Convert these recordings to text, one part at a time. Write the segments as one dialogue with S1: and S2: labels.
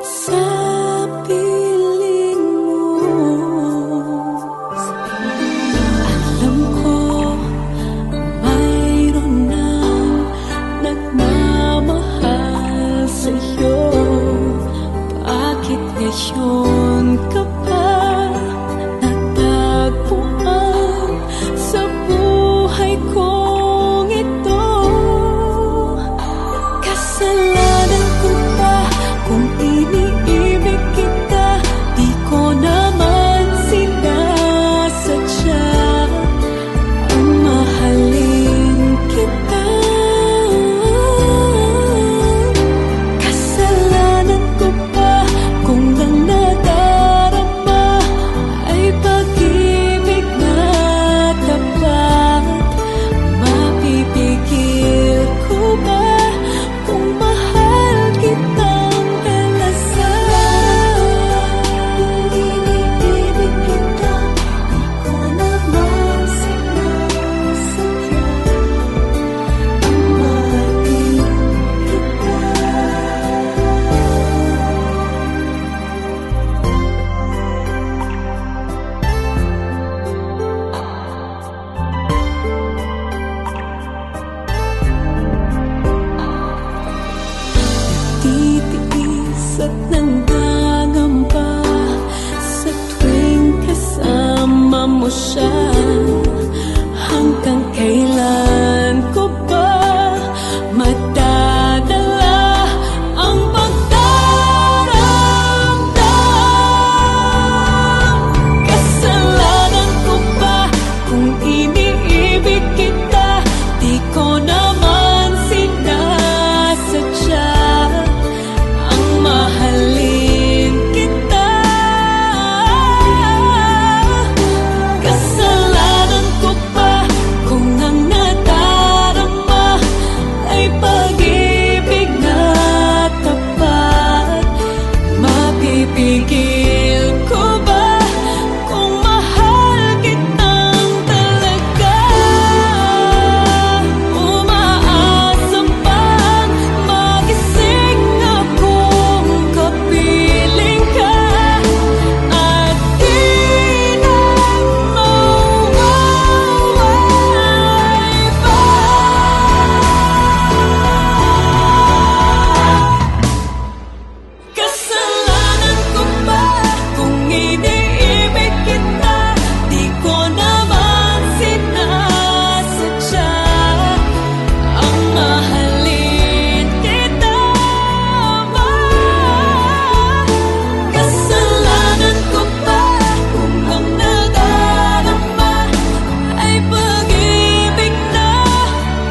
S1: sa piling mo. Alam ko mayroon nang nagmamahal sa'yo. Bakit ngayon ka pa natagpuan sa buhay kong ito? Kasalanan ko ba kung iniibig kita? Di ko naman sinasadya ang mahalin kita. Kasalanan ko ba kung ang nadarama ay pag-ibig na tapat? Mapipigil ko ba kung mahal kitang dalasan? Iniibig kita, di ko naman sinasadya ang mahalin kita. Titiis at nanggangamba sa tuwing kasama mo siya. Hanggang kailan ko ba madadala ang pagdaramdam? Kasalanan ko ba kung iniibig kita? Di ko naman sinasadya ang mahalin kita. Kasalanan ko ba kung ang nadarama ay pag-ibig na tapat? Mapipigil ko ba kung mahal kitang talaga? Umaasa bang magising akong kapiling ka at di na mawawala pa? Kasalanan ko ba kung iniibig kita? Di ko naman sinasadya ang mahalin kita. Kasalanan ko ba kung ang nadarama ay pag-ibig na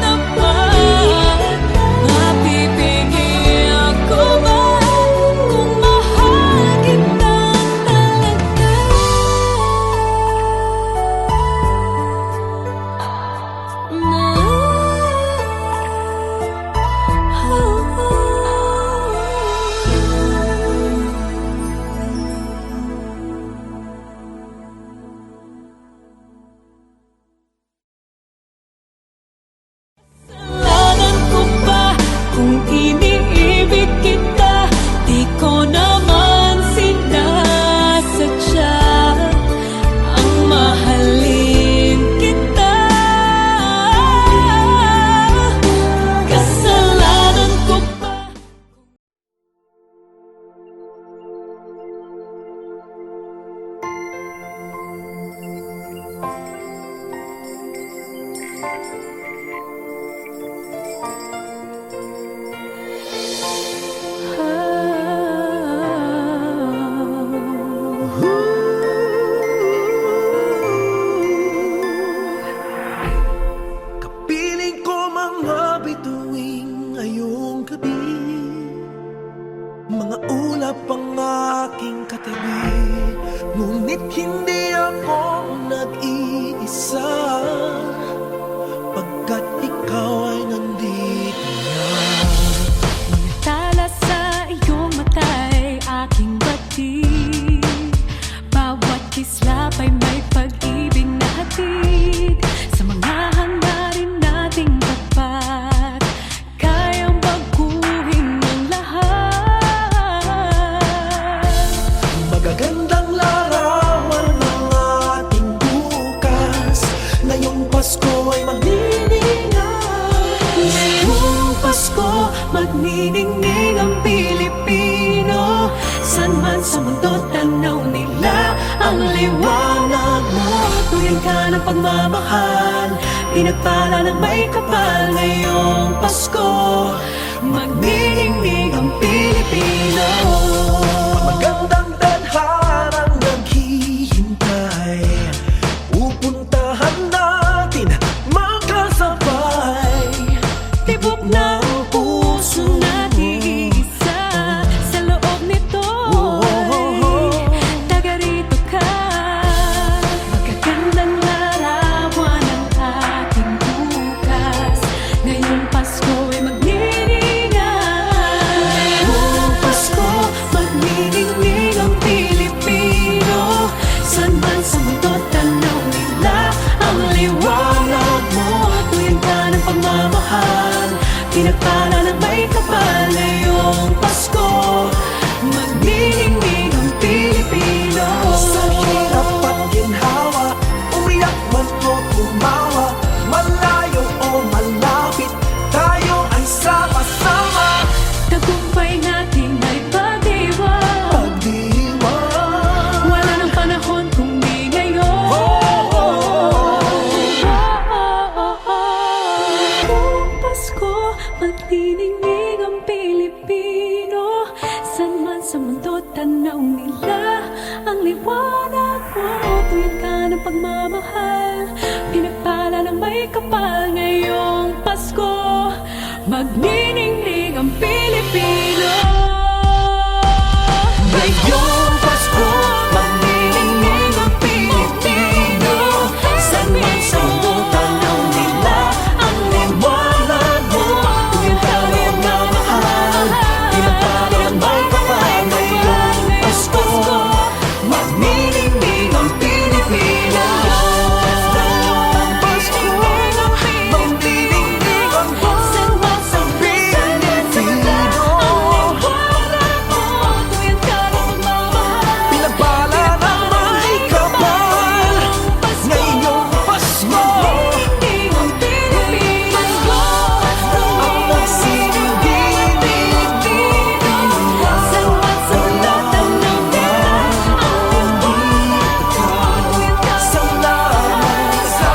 S1: tapat? Mapipigil ko ba kung mahal kitang talaga? Kasalanan ko ba kung iniibig kita? Di ko naman sinasadya ang mahalin kita. Kasalanan ko ba?
S2: Kapiling ko mga bituing ngayong gabi, mga ulap ang aking katabi. Ngunit hindi ako nag-iisa, pagkat ikaw ay nandito na.
S1: Tala sa iyong mata'y aking batid. Bawat kislap ay may pag-ibig na hatid. Sa mga hangarin nating tapat, kayang baguhin ang lahat. mundo, tanaw nila ang liwanag mo. Tuyan ka ng pagmamahal, pinagpala ng may kapal. Ngayong Pasko, magniningning ang Pilipino.
S2: Magandang tadharang naghihintay, pupuntahan natin magkasabay.
S1: Tibok ng puso natin isa, sa loob nito'y taga rito ka. Magagandang larawan ang ating bukas. Ngayong Pasko'y magniningay. Ngayong Pasko, magniningning ang Pilipino. San man sa mundo, tanaw nila ang liwanag mo. Tuyan ka ng pagmamahal, pinagpala ng may kapal. Ngayong Pasko, magniningning ang Pilipino.
S2: Sa hirap at ginhawa, umiyak man o tumawa, malayo o malapit, tayo ay sama-sama.
S1: Tagumpay natin ay pag-iwan,
S2: Pagdiwang,
S1: wala nang panahon kung di ngayon. Ngayong Pasko, magniningning ang Pilipino. San man sa mundo, tanaw nila ang liwanag mo. Tuyan ka ng pagmamahal, pinagpala ng may kapal. Ngayong Pasko, magniningning ang Pilipino.
S2: ngayong Pasko, magniningning ang Pilipino. San man sa mundo, tanaw nila ang liwanag mo. Tuyan ka ng pagmamahal, pinagpala ng may kapal. Ngayong Pasko, magniningning ang Pilipino. Ngayong Pasko, magniningning ang
S1: San man sa mundo,
S2: Pilipino.
S1: tuyan ka ng pagmamahal,
S2: Pinagpala ng may kapal. Ngayong Pasko,
S1: magniningning ang Pilipino.
S2: ang nagsisilbing Pilipino.
S1: San man sa mundo, tanaw nila ang liwanag mo. Tuyan ka ng
S2: Salamat sa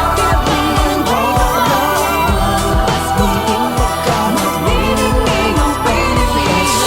S1: magniningning ang Pilipino.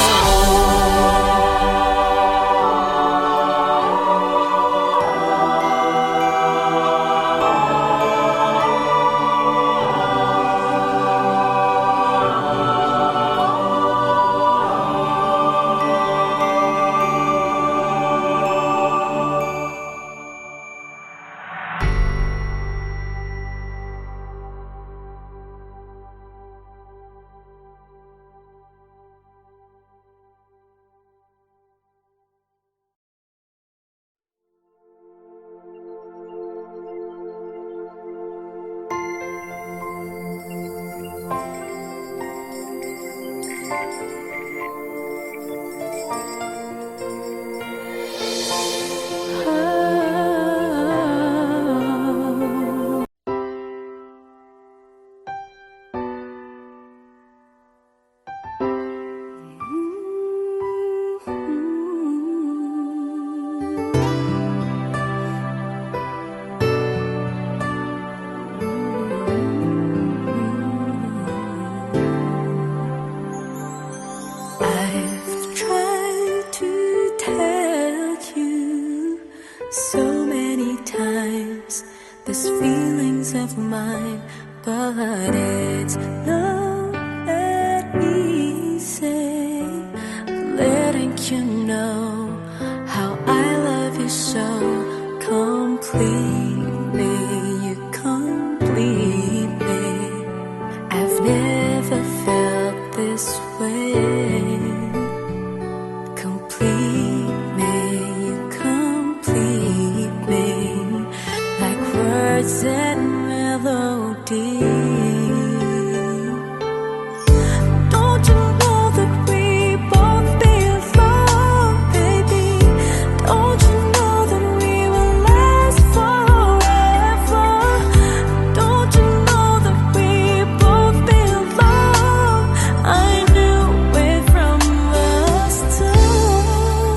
S1: I've tried to tell you so many times these feelings of mine, but it's not that easy letting you know how I love you so completely. You complete me. I've never felt this way. Complete me, you complete me, like words and melody. Don't you know that we both belong, baby? Don't you know that we will last forever? Don't you know that we both belong? I knew it from the start.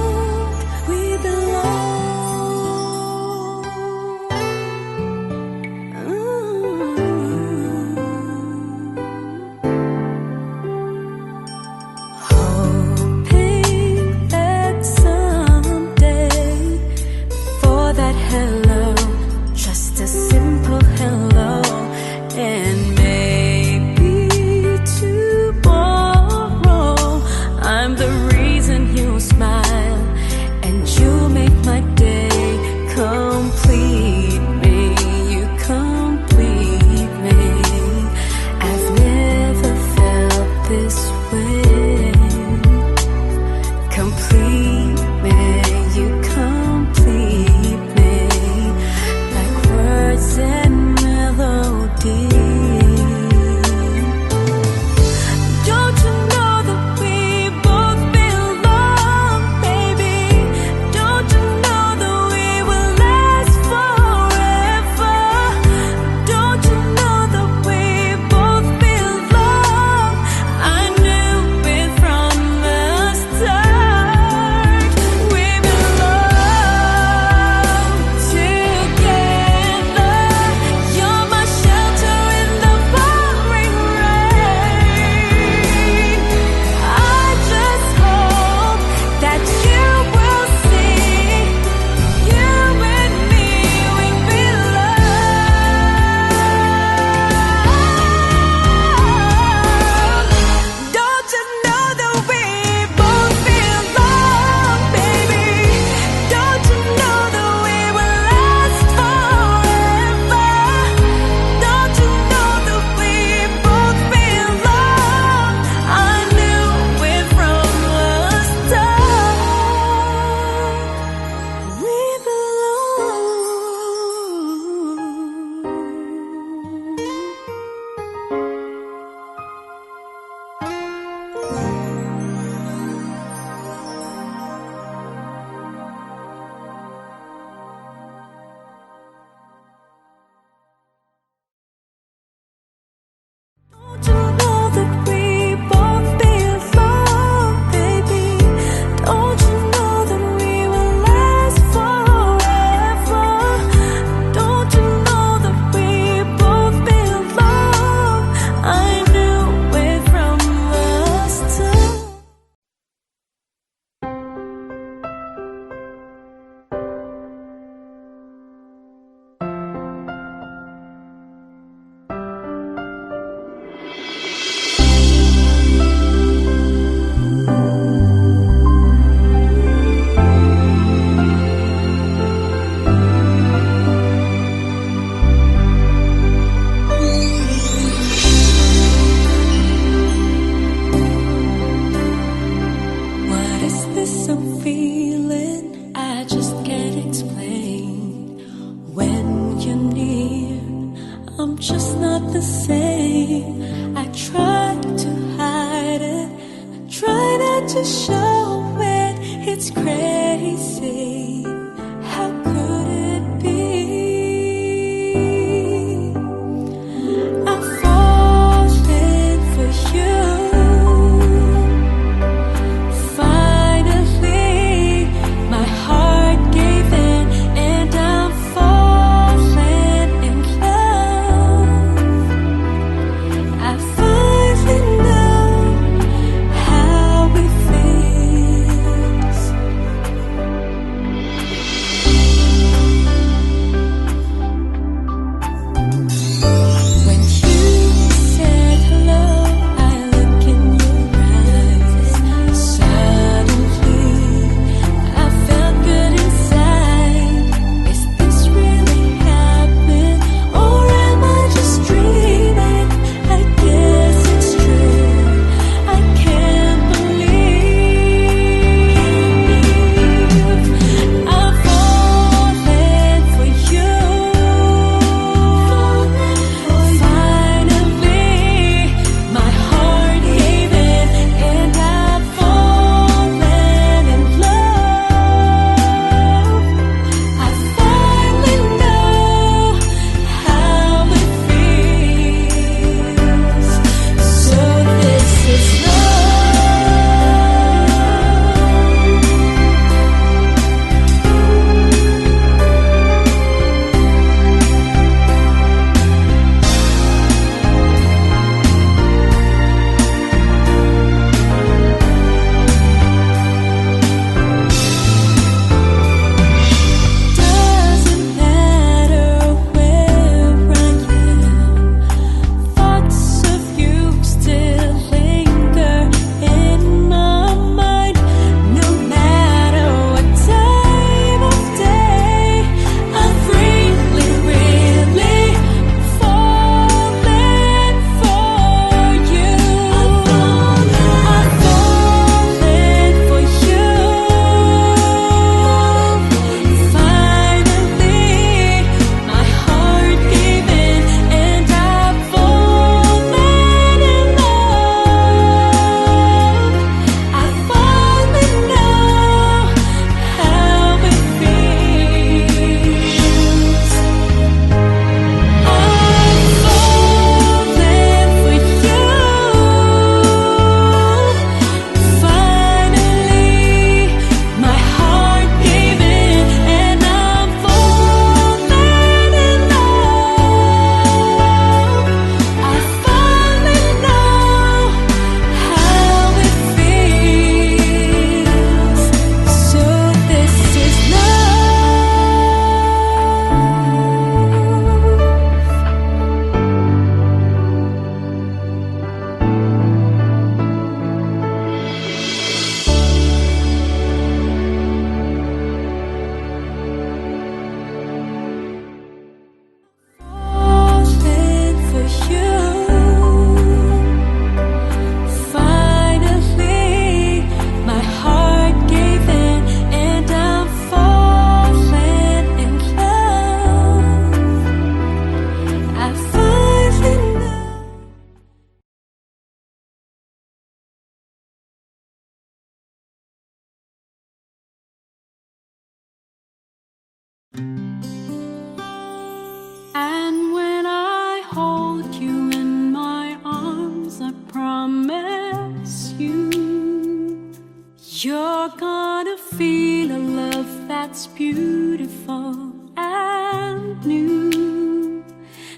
S1: You're gonna feel a love that's beautiful and new.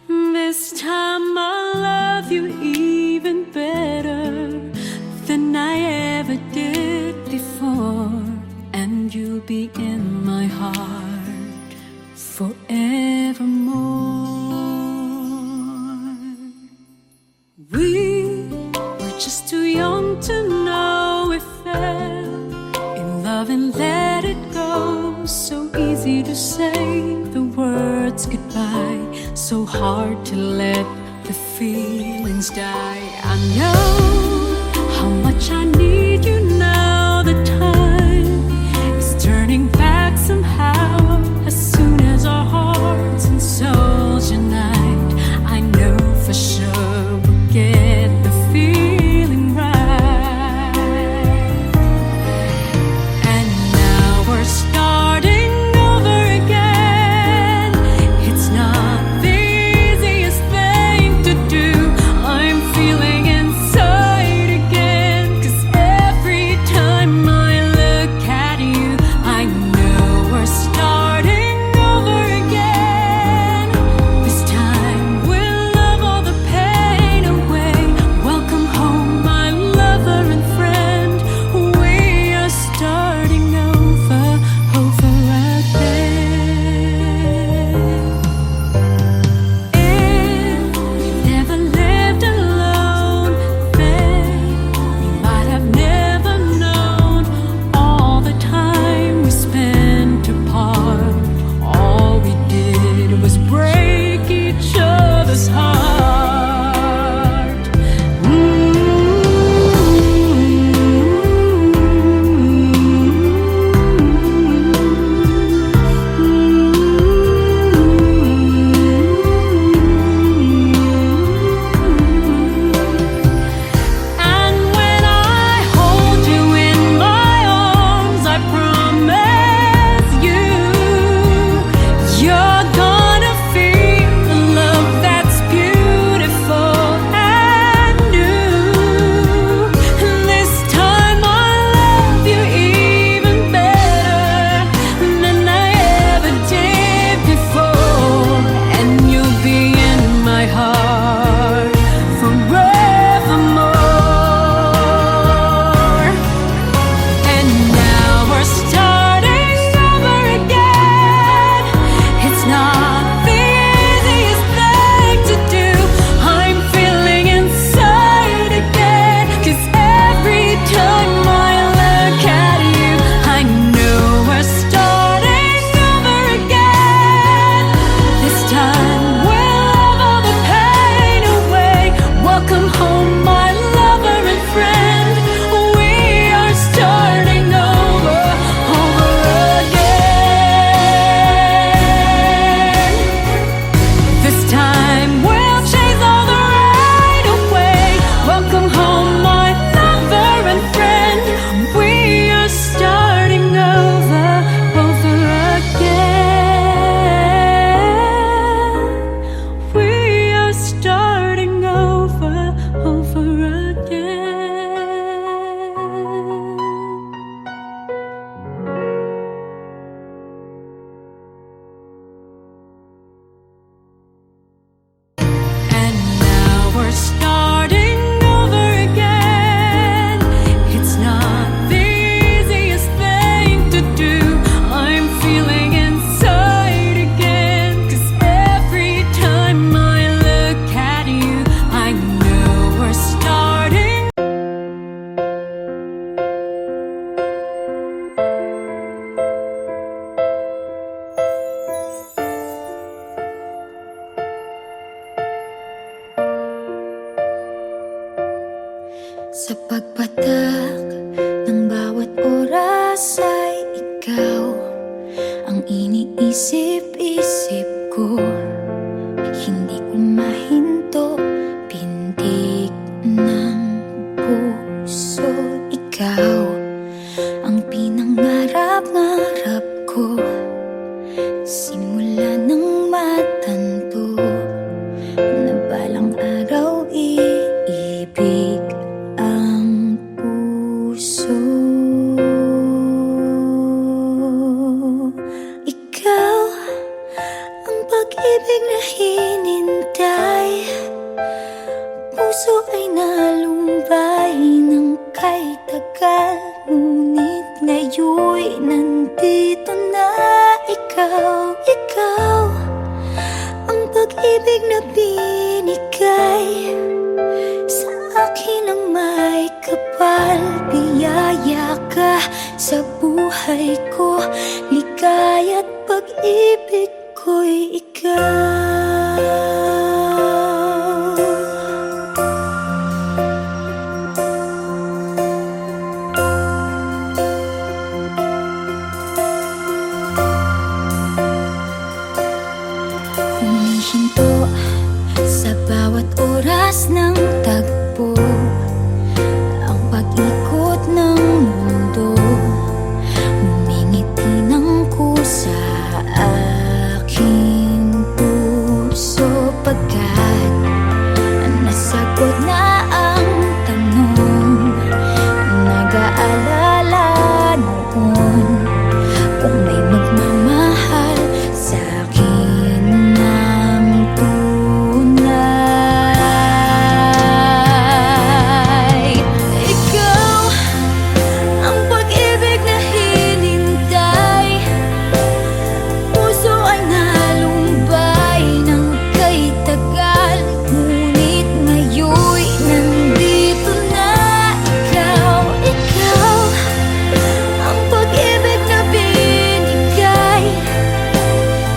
S1: This time I'll love you even better than I ever did before, and you'll be in my heart forevermore. We were just too young to know we fell in love and let it go. So easy to say the words goodbye, so hard to let the feelings die. I know how much I need you now. The time is turning back somehow. As soon as our hearts and souls unite, I know for sure we'll get the feeling right. And now we're starting over again. It's not the easiest thing to do. I'm feeling inside again, 'cause every time I look at you, I know we're starting over again. This time we'll love all the pain away. Welcome home, my lover and friend. We are starting over again. If you've never lived alone, then you might have never known all the time we spent apart. All we did was break each other's heart. And when I hold you in my arms, I promise you, you're gonna feel a love that's beautiful and new. This time I'll love you even better than I ever did before, and you'll be in my heart forevermore. And now we're starting over again. It's not the easiest thing to do. I'm feeling inside again, 'cause every time I look at you, I know we're starting over again. This time we'll love all the pain away. Welcome home, my lover and friend. We are starting over again. This time we'll chase all the right away. Welcome home, my lover and friend. We are starting over again. We are starting over again. And now we're starting over again. It's not the easiest thing to do. I'm feeling inside again, 'cause every time I look at you, I know we're starting.
S3: Sa pagpatak ng bawat oras ay ikaw ang iniisip-isip ko. Hindi ko mahinto, pintig ng puso. Ikaw ang pinangarap-ngarap ko. Simula ng matanto na balang araw iibig ang puso. nandito na ikaw, ikaw ang pag-ibig na binigay sa akin ang may kapal. Biyaya ka sa buhay ko, ligaya't pag-ibig ko'y ikaw. Humihinto sa bawat oras ng tagpo, ang pag-ikot ng mundo, ngumingiti ng kusa aking puso. Pagkat nasagot na ang tanong, nag-aalala noon kung may magmamahal sa akin ng tunay. Ikaw ang pag-ibig na hinintay, puso ay nalumbay ng kay tagal, ngunit ngayon'y nandito na ikaw, ikaw ang pag-ibig na binigay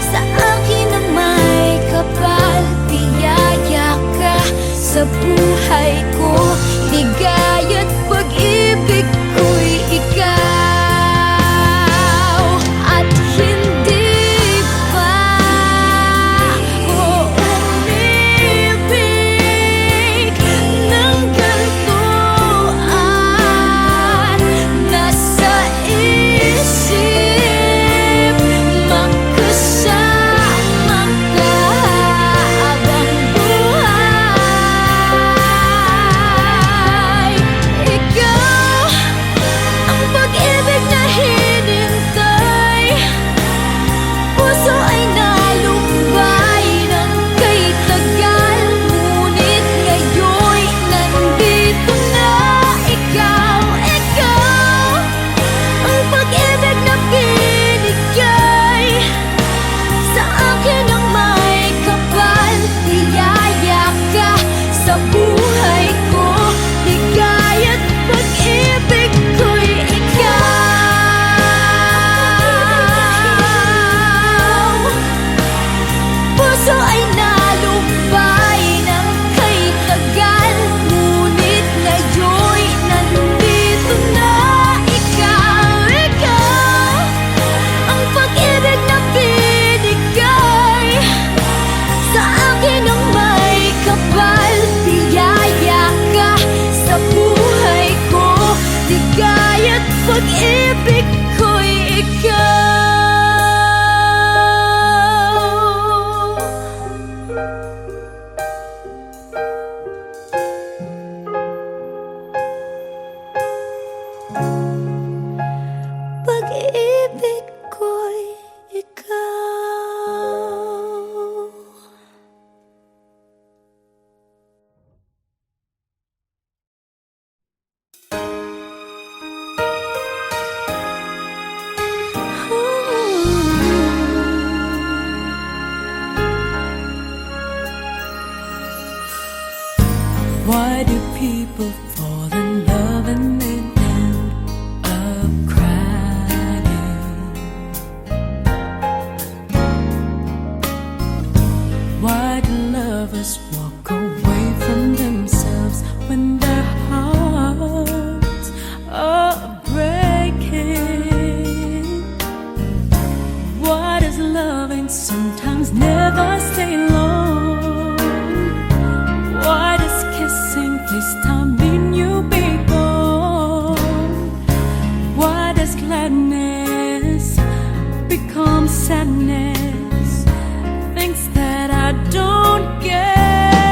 S3: sa akin ang may kapal. Biyaya ka sa buhay ko, ligaya't pag-ibig ko'y ikaw. At hindi pa ako umibig ng ganito at nasa isip makasama ka habang buhay. Ikaw ang pag-ibig na hinintay, puso ay nalumbay ng kay tagal, ngunit ngayon'y nandito na ikaw, ikaw ang pag-ibig na binigay sa akin ang may kapal. Biyaya ka sa buhay ko, ligaya't pag-ibig ko'y ikaw. Puso ay nalumbay ng kay tagal, ngunit ngayon'y nandito na ikaw, ikaw ang pag-ibig na binigay sa akin ang may kapal. Biyaya ka sa buhay ko, ligaya't pag-ibig ko'y ikaw. Pag-ibig ko'y ikaw.
S1: Why do people fall in love and then end up crying? Why do lovers walk away from themselves when their hearts are breaking? Why does loving sometimes never stay long? Why does kissing this time mean you'll be gone? Why does gladness become sadness? Things that I don't get.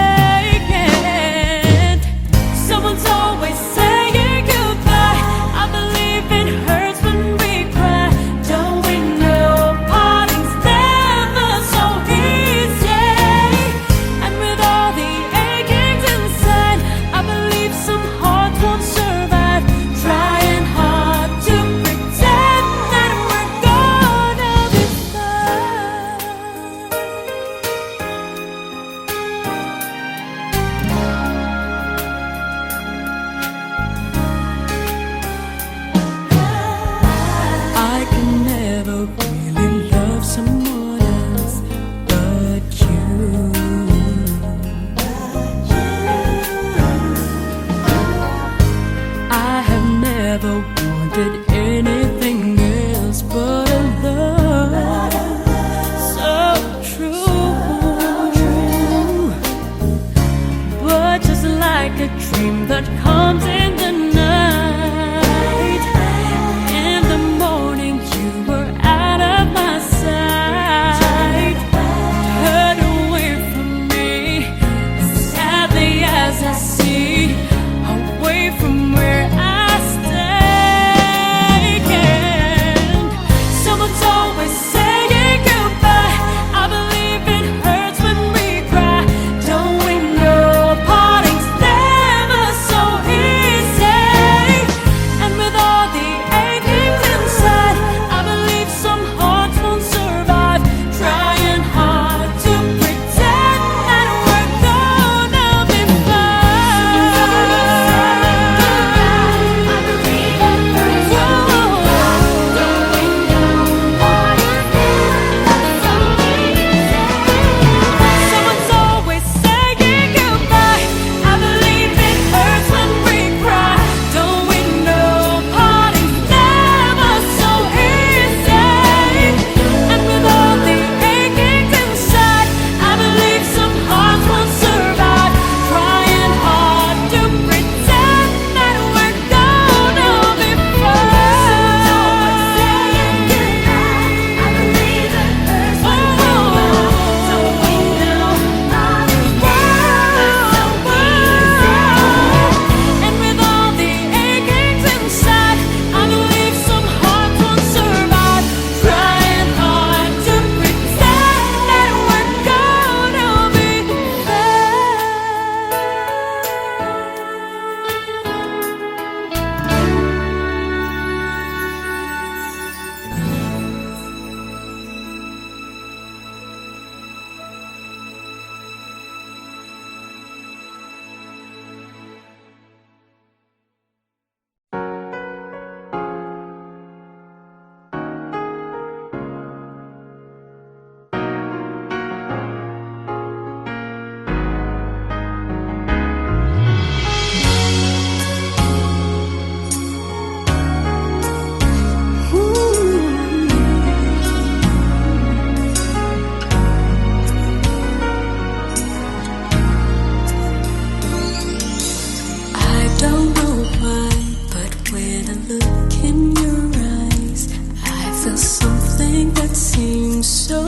S1: that seems so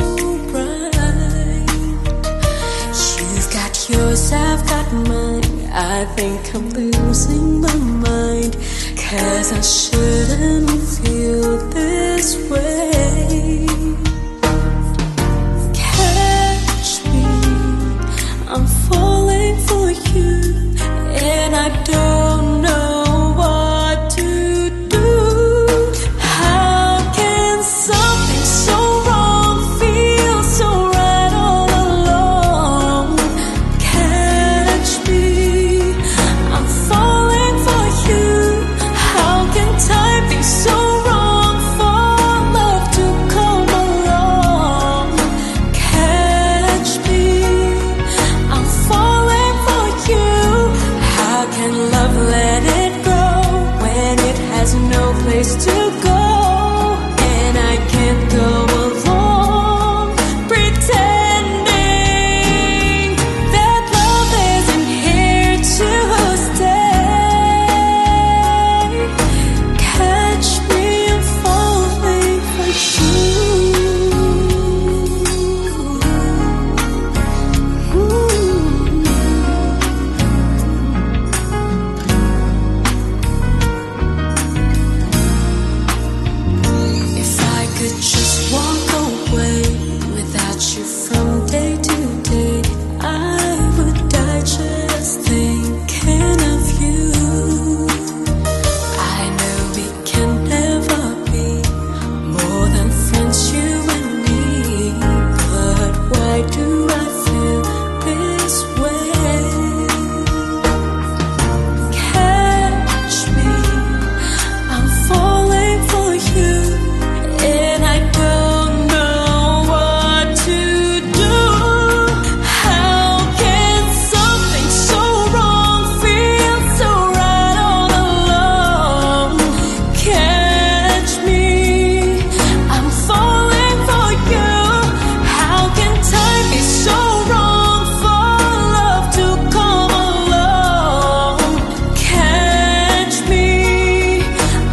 S1: bright. You've got yours, I've got mine. I think I'm losing my mind, 'cause I shouldn't feel this way. Catch me, I'm falling for you, and I don't know what to do. How can something so wrong feel so right all along? Catch me, I'm falling for you. How can time be so wrong for love to come along? Catch me, I'm falling for you. How can love let it go when it has no place to go? And I can't go along pretending that love isn't here to stay. Catch me, I'm falling for you. If I could just walk away without you from day to day, I would die just thinking of you. I know we can never be more than friends, you and me, but why do I feel this way? Catch me, I'm falling for you, and I don't know what to do. How can something so wrong feel so right all along? Catch me, I'm falling for you. How can time be so wrong for love to come along? Catch me,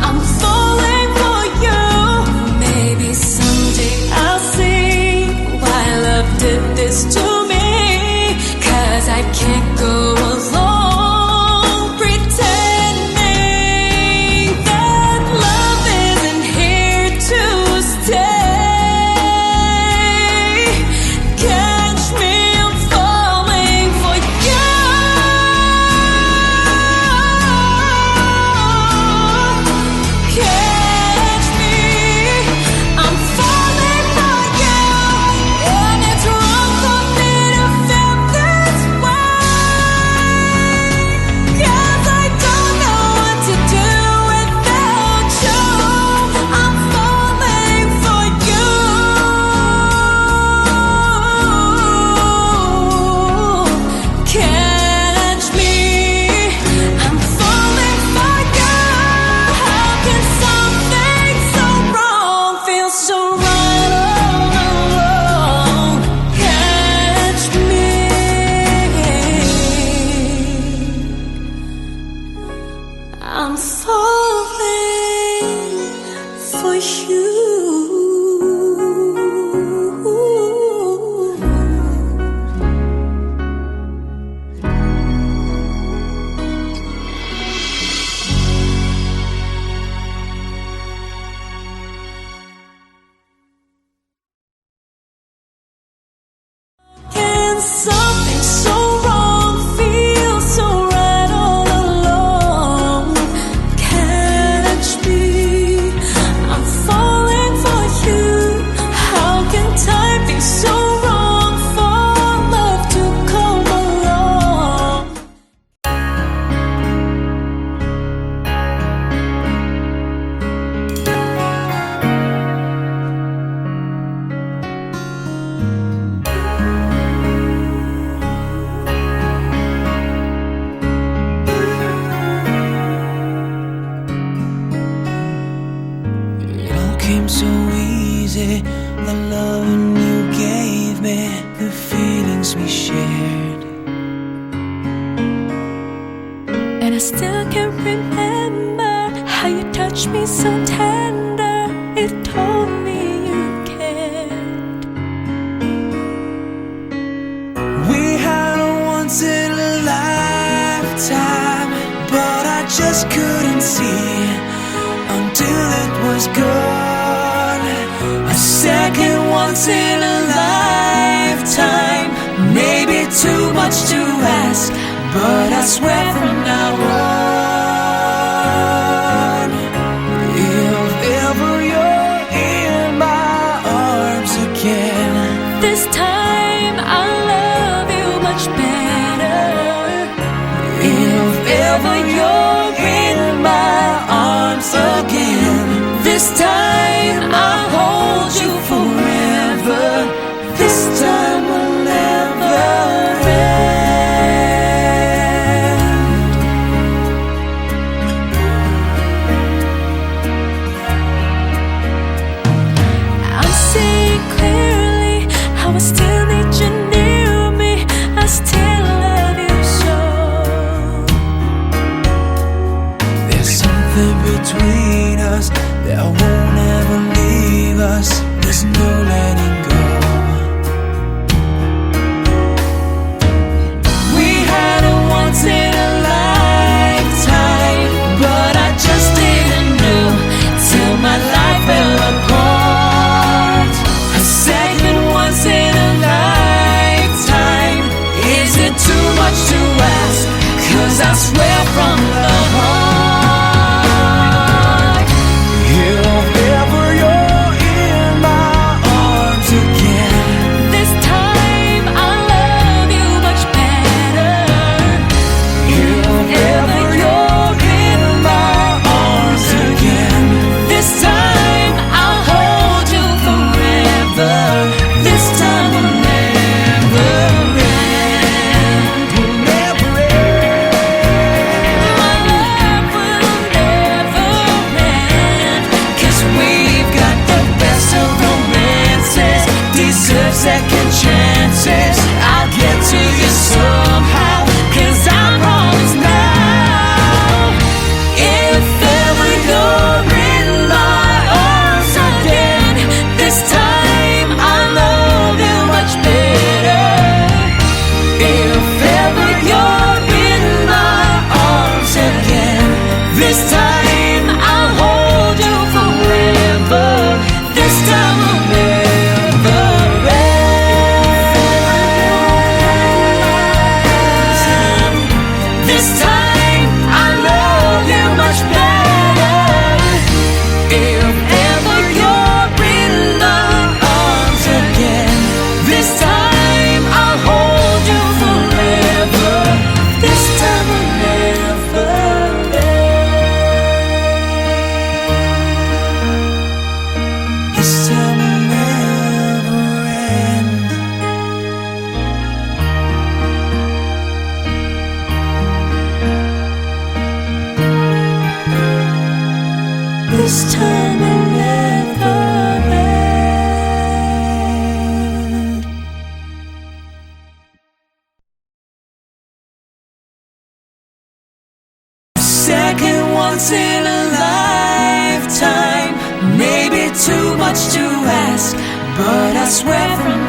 S1: I'm falling for you. Maybe someday I'll see why love did this to me, 'cause I can't go along pretending that love isn't here to stay. Catch me, I'm falling for you. Catch me, I'm falling for you, and it's wrong for me to feel this way, 'cause I don't know what to do without you. I'm falling for you. Catch me, I'm falling for you. How can something so wrong feel so right all along? Catch me, I'm falling for you. Can something so wrong feel so right all along? Catch me, I'm falling for you. How can time be so wrong for love to come along?
S2: It all came so easy, the loving you gave me, the feelings we shared.
S1: And I still can remember how you touched me so tender. It told me you cared.
S2: just couldn't see until it was gone. A second once in a lifetime, maybe too much to ask, but I swear from now on, if ever you're in my arms again,
S1: This time I'll love you much better.
S2: if ever you're in my arms again, this time I'll hold you forever. This time will never end.
S1: I'm seeing clearly how I still need you near me. I still love you so.
S2: There's something between us that won't ever leave us. There's no letting go. We had it once in a lifetime, but I just didn't know till my life fell apart. A second once in a lifetime, is it too much to ask? 'Cause I swear from the heart, if ever you're in my arms again,
S1: This time I'll love you much better.
S2: if ever you're in my arms again,
S1: This time I'll hold you forever. This time will never end.
S2: will never end.
S1: My love will never end.
S2: 'Cause we've got the best of romances, deserve second chances. I'll get to you somehow, 'cause I promise now, if ever you're in my arms again, this time I'll love you much better. If ever you're in my arms again, this time I'll hold you forever. This time will never end. This time I love you much better. If ever you're in my arms again, this time I'll hold you forever. This time will never end. This time will never end. This time will never end. Second once in a lifetime, maybe too much to ask, but I swear from